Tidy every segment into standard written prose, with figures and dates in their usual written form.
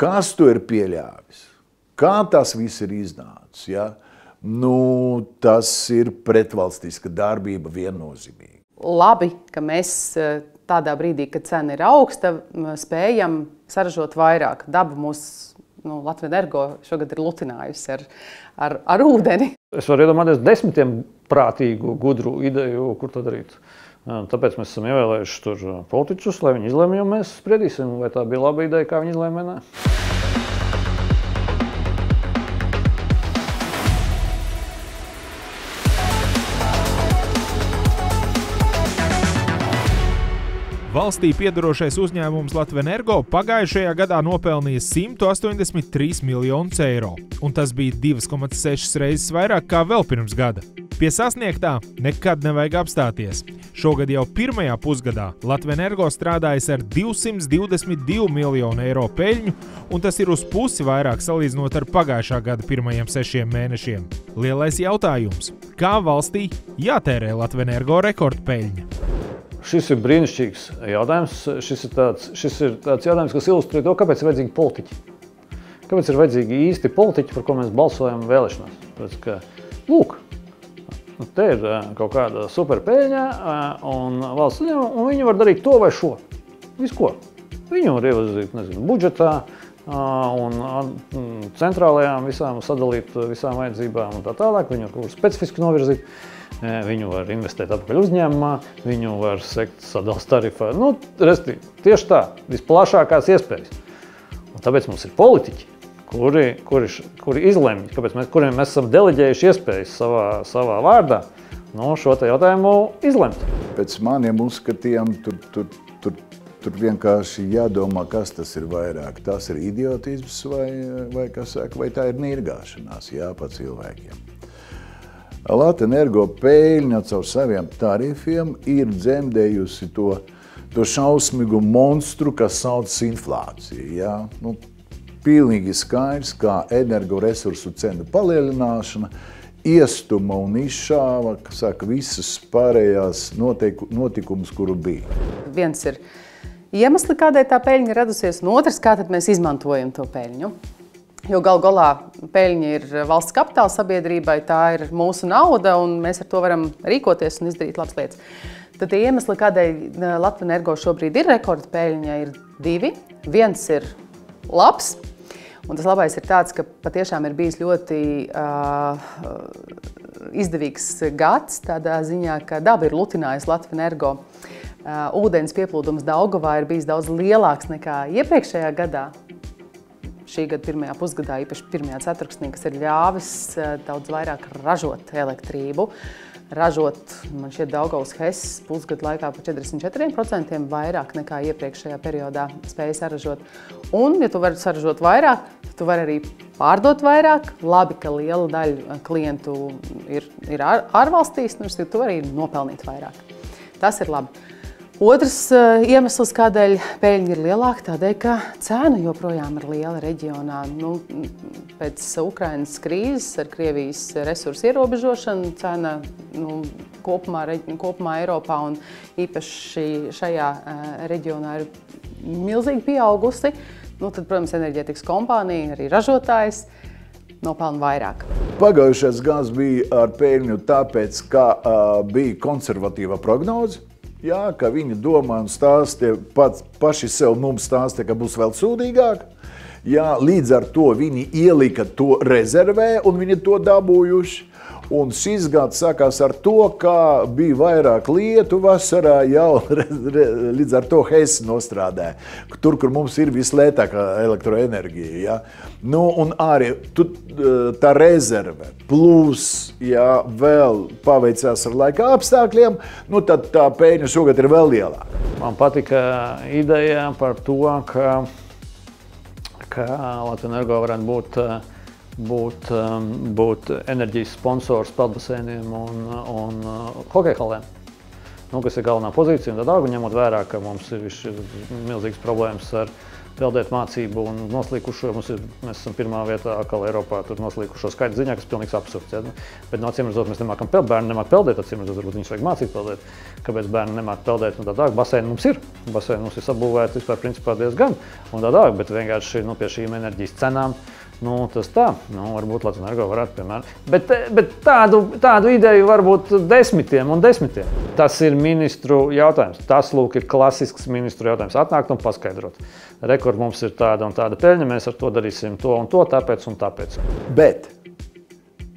Kas to ir pieļāvis? Kā tas viss ir iznācis? Ja? Nu, tas ir pretvalstiska darbība viennozīmīgi. Labi, ka mēs tādā brīdī, kad cena ir augsta, spējam saražot vairāk. Daba mūs, Latvenergo šogad ir lutinājusi ar ūdeni. Es varu iedomāties desmitiem prātīgu, gudru ideju, kur to darīt. Tāpēc mēs esam ievēlējuši tur politiķus, lai viņi izlemj, jo mēs spriedīsim, vai tā bija laba ideja, kā viņi izlemj vai nē. Valstī piedarošais uzņēmums Latvenergo pagājušajā gadā nopelnīja 183 miljonus eiro, un tas bija 2,6 reizes vairāk kā vēl pirms gada. Pie sasniegtā nekad nevajag apstāties. Šogad jau pirmajā pusgadā Latvenergo strādājas ar 222 miljonu eiro peļņu, un tas ir uz pusi vairāk salīdzinot ar pagājušā gada pirmajiem 6 mēnešiem. Lielais jautājums – kā valstī jātērē Latvenergo rekordpeļņa? Šis ir brīnišķīgs jautājums. Šis ir tāds jautājums, kas ilustrē to, kāpēc ir vajadzīgi politiķi. Kāpēc ir vajadzīgi īsti politiķi, par ko mēs balsojam vēlēšanās. Tāpēc, ka, lūk, te ir kaut kāda superpeļņa un valsts uzņēmuma, un viņi var darīt to vai šo. Visu ko. Viņi var ievazīt, budžetā un centrālajām visām sadalīt visām vajadzībām un tā tālāk. Viņi var kaut kur specifiski novirzīt. Viņu var investēt atpakaļ uzņēmumā, viņu var sekt sadalas tarifā. Tieši tā, visplašākās iespējas. Un tāpēc mums ir politiķi, kuri izlemj, kuriem mēs esam deleģējuši iespējas savā vārdā, šo te jautājumu izlemt. Pēc maniem uzskatiem tur vienkārši jādomā, kas tas ir vairāk. Tas ir idiotisms vai tā ir nirgāšanās pa cilvēkiem. Latvenergo peļņa caur saviem tarifiem ir dzemdējusi to šausmīgu monstru, kas saucas inflācija. Ja? Pilnīgi skaidrs, kā energoresursu cenu palielināšana iestuma un izšāva, visas pārējās notikumus, kuru bija. Viens ir iemesli, kādēļ tā peļņa radusies, un otrs, kā tad mēs izmantojam to peļņu. Jo gal galā peļņa ir valsts kapitāla sabiedrībai, tā ir mūsu nauda, un mēs ar to varam rīkoties un izdarīt labas lietas. Tad tie iemesli, kādēļ Latvenergo šobrīd ir rekorda peļņa, ir 2. Viens ir labs, un tas labais ir tāds, ka patiešām ir bijis ļoti izdevīgs gads, tādā ziņā, ka daba ir lutinājusi Latvenergo. Ūdens pieplūdums Daugavā ir bijis daudz lielāks nekā iepriekšējā gadā. Šī gada pirmajā pusgadā, īpaši pirmajā ceturksnī, kas ir ļāvis daudz vairāk ražot elektrību. Ražot, man šķiet, Daugavas Hess pusgadu laikā par 44% vairāk nekā iepriekšējā periodā spēja saražot. Un, ja tu vari saražot vairāk, tu vari arī pārdot vairāk. Labi, ka liela daļa klientu ir ārvalstīs, tu vari arī nopelnīt vairāk. Tas ir labi. Otrs iemesls, kādēļ peļņa ir lielāka, tādēļ, ka cena joprojām ir liela reģionā. Pēc Ukrainas krīzes ar Krievijas resursu ierobežošanu cena kopumā Eiropā un īpaši šajā reģionā ir milzīgi pieaugusi. Tad, protams, enerģētikas kompānija, arī ražotājs, nopelna vairāk. Pagājušais gads bija ar peļņu tāpēc, ka bija konservatīva prognoze. Jā, ka viņi domā un stāstīja, paši sev mums stāstīja, ka būs vēl sūdīgāk. Jā, līdz ar to viņi ielika to rezervē un viņi to dabūjuši. Un šis gads sākās ar to, ka bija vairāk lietu vasarā, jau līdz ar to Hess nostrādāja. Tur, kur mums ir vislētākā elektroenerģija. Ja? Un arī tā rezerve plus, ja vēl paveicās ar laika apstākļiem, tad tā peļņa šogad ir vēl lielāka. Man patika ideja par to, ka Latvenergo varētu būt enerģijas sponsors peldbaseiniem un hokeja halēm, kas ir galvenā pozīcija un tā tālāk, ņemot vērā, ka mums ir milzīgas problēmas peldēt mācību un noslīkušo. Mēs esam pirmā vietā atkal Eiropā tur noslīkušo skaita ziņā, kas pilnīgs absurds. Ja? Bet no acīm redzot, mēs nemākam peldēt, bērni nemāk peldēt, acīm redzot, varbūt viņus vajag mācīt peldēt. Kāpēc bērni nemāk peldēt un tā tālāk? Baseini mums ir. Baseini mums ir sabūvēti vispār principā diezgan un tā tālāk, bet vienkārši pie šīm enerģijas cenām. Tas tā, varbūt Latvijas Energo varētu, piemēram. Bet tādu ideju varbūt desmitiem un desmitiem. Tas ir ministru jautājums. Tas, lūk, ir klasisks ministru jautājums. Atnākt un paskaidrot. Rekord mums ir tāda un tāda peļņa, mēs ar to darīsim to un to, tāpēc un tāpēc. Bet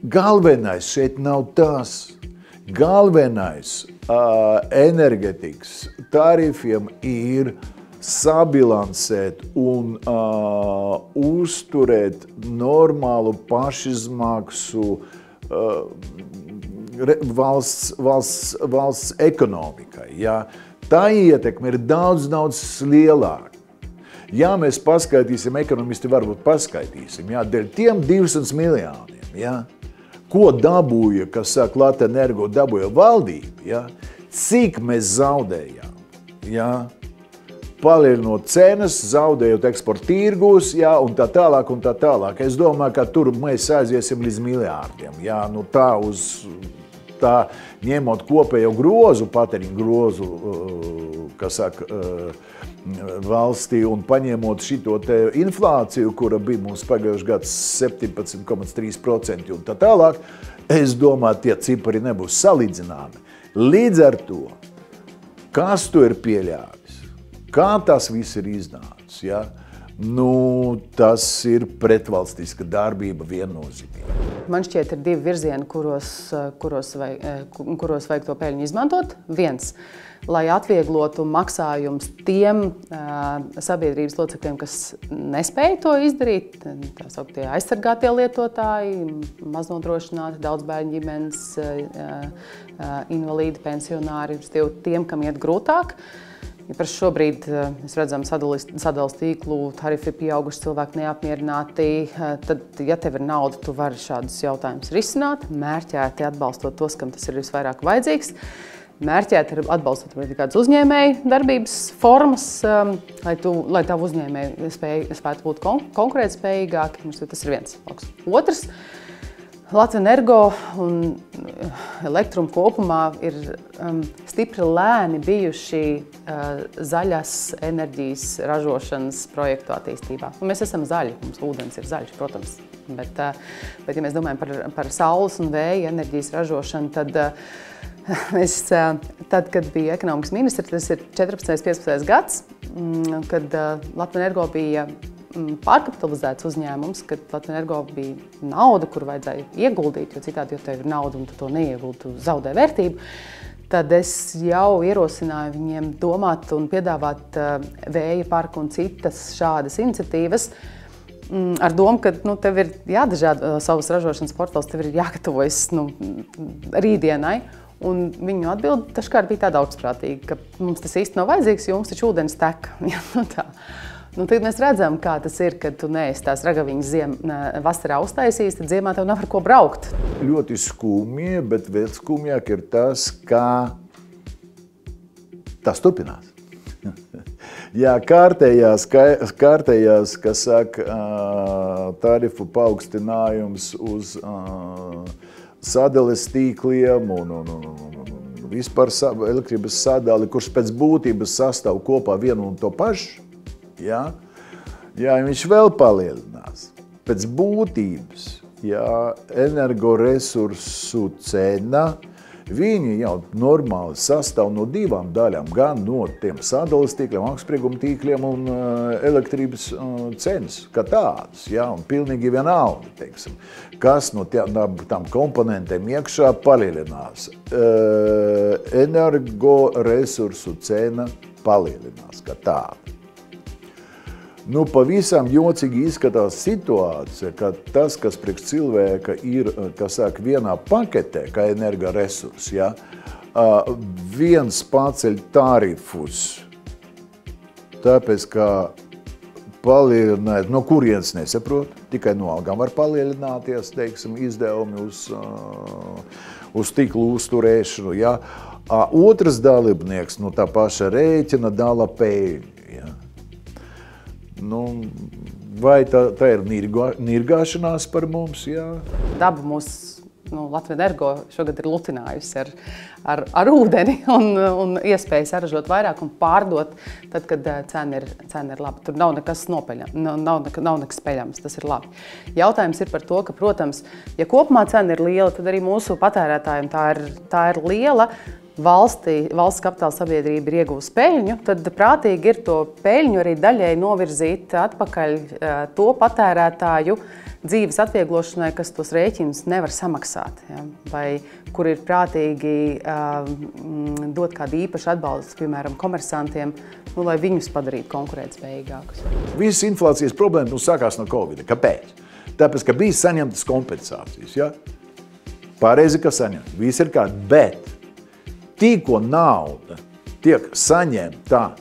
galvenais šeit nav tas. Galvenais energetikas tarifiem ir sabilansēt un uzturēt normālu pašizmaksu valsts ekonomikai. Ja? Tā ietekme ir daudz lielāka. Ja mēs paskaitīsim, ekonomisti varbūt paskaitīsim, ja, dēļ tiem 200 miljardiem, ja, ko dabūja, kas saka, Latvijas Energo dabūja valdība, ja, cik mēs zaudējām, ja, palielinot cenas, zaudējot eksporta tirgus, ja, un tā tālāk un tā tālāk. Es domāju, ka tur mēs aiziesim līdz miljārdiem, ja, tā ņemot kopējo grozu, patēriņu grozu, kas saka, valstī un paņemot šito te inflāciju, kura bija mums pagājušajā gadā 17,3% un tā tālāk, es domāju, tie cipari nebūs salīdzināmi. Līdz ar to, kas to ir pieļāvis, kā tas viss ir iznācis, ja? Tas ir pretvalstiska darbība viennozīmīgi. Man šķiet, ir divi virzieni, kuros vajag to peļņu izmantot. Viens, lai atvieglotu maksājumus tiem sabiedrības locekļiem, kas nespēja to izdarīt, tā sauktie aizsargātie lietotāji, maznodrošināti, daudzbērņu ģimenes, invalīdi, pensionāri, tiem, kam iet grūtāk. Īpaši šobrīd mēs redzam sadalas tīklu, tarifi ir pieauguši, cilvēki neapmierināti. Tad, ja tev ir nauda, tu vari šādus jautājumus risināt, mērķēti atbalstot tos, kam tas ir visvairāk vajadzīgs. Mērķēti atbalstot kādas uzņēmēju darbības formas, lai tavu uzņēmēju spētu būt konkurētspējīgāki. Tas ir viens. Otrs. Latvijas Energo un Elektrum kopumā ir stipri lēni bijuši zaļas enerģijas ražošanas projektu attīstībā. Mēs esam zaļi, mums ūdens ir zaļš, protams, bet ja mēs domājam par saules un vēja enerģijas ražošanu, tad, kad bija ekonomikas ministri, tas ir 14. 15. gads, kad Latvijas Energo bija pārkapitalizēts uzņēmums, kad Latvijas Energo bija nauda, kur vajadzēja ieguldīt, jo citādi, ja tev ir nauda un tu to neieguldi, tu zaudē vērtību, tad es jau ierosināju viņiem domāt un piedāvāt vēja parku un citas šādas iniciatīvas ar domu, ka tev ir jādažādo savas ražošanas portfels, tev ir jāgatavojas rītdienai. Un viņu atbilde dažkārt bija tāda augstprātīga, ka mums tas īsti nav vajadzīgs, jo mums taču ūdens tek. Tad mēs redzam, kā tas ir, kad tu neesi tās ragaviņas vasarā uztaisījis, tad ziemā tev nav ar ko braukt. Ļoti skumji, bet vēl skumjāk ir tas, kā tas turpinās. Jā, kārtējās, kas saka, tarifu paaugstinājums uz sadales tīkliem un vispār elektrības sadali, kurš pēc būtības sastāv kopā vienu un to pašu. Ja, viņš vēl palielinās. Pēc būtības, energoresursu cena, viņi jau normāli sastāv no divām daļām, gan no tiem sadales tīkliem, augstsprieguma tīkliem un elektrības cenas, kā tādas, un pilnīgi vienalga, teiksim, kas no tām komponentiem iekšā palielinās. Energoresursu cena palielinās, kā tāda. Pavisam jocīgi izskatās situācija, ka tas, kas priekš cilvēka ir, kas saka, vienā paketē, kā energoresurs, viens paceļ tarifus, tāpēc, ka palielināt, no kurienes nesaprot, tikai no algām var palielināties, teiksim, izdevumi uz tīklu uzturēšanu, Otrs dalībnieks no tā paša rēķina dala peļņu, Nu, vai tā ir nirgāšanās par mums? Jā. Daba mūs Latvijas Energo šogad ir lutinājusi ar ūdeni un iespēju saražot vairāk un pārdot, tad, kad cena ir laba. Tur nav nekas nav nekas speļams, tas ir labi. Jautājums ir par to, ka, protams, ja kopumā cena ir liela, tad arī mūsu patērētājiem tā ir liela. Valsts kapitāla sabiedrība ir iegūst peļņu, tad prātīgi ir to peļņu arī daļēji novirzīt atpakaļ to patērētāju dzīves atvieglošanai, kas tos rēķinus nevar samaksāt, ja? Vai kur ir prātīgi dot kādu īpašu atbalstu, piemēram, komersantiem, lai viņus padarītu konkurētspējīgākus. Visas inflācijas problēmas sākās no Covid. Kāpēc? Tāpēc, ka bija saņemtas kompensācijas. Ja? Pareizi, ka saņemt. Viss ir kāds, bet tikko nauda tiek saņemta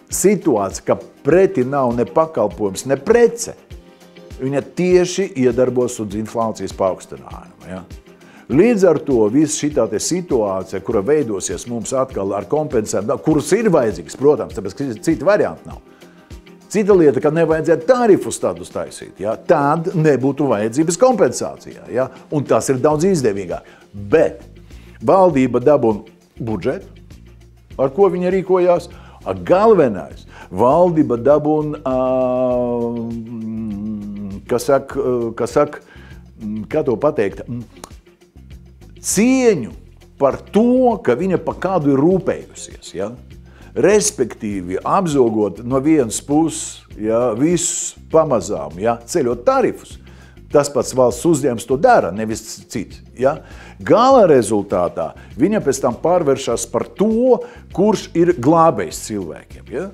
situācija, ka pretī nav ne pakalpojums, ne prece, viņa tieši iedarbos uz inflācijas paaugstinājumu. Ja? Līdz ar to viss šitā situācija, kura veidosies mums atkal ar kompensējumu, kuras ir vajadzīgas, protams, tāpēc, ka cita varianti nav. Cita lieta, ka nevajadzētu tarifus tādus taisīt, ja? Tad nebūtu vajadzības kompensācijā, ja? Un tas ir daudz izdevīgāk. Bet valdība dabūna budžetu, ar ko viņa rīkojās. Galvenais, valdība dabūna, kā to pateikt, cieņu par to, ka viņa par kādu ir rūpējusies. Ja? Respektīvi, apzogot no vienas puses, ja, visus pamazām, ja, ceļot tarifus. Tas pats valsts uzņēmums to dara, nevis cits. Ja? Gala rezultātā viņa pēc tam pārvēršas par to, kurš ir glābējs cilvēkiem. Ja?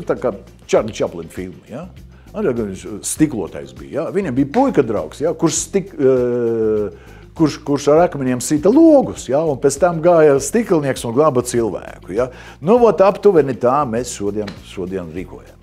Tā kā Čārli Čaplina filma. Ja? Stiklotais bija. Ja? Viņam bija puika draugs, ja? Kurš ar akmeņiem sita logus, ja? Un pēc tam gāja stiklinieks un glāba cilvēku. Ja? Nu, aptuveni tā mēs šodien rīkojam.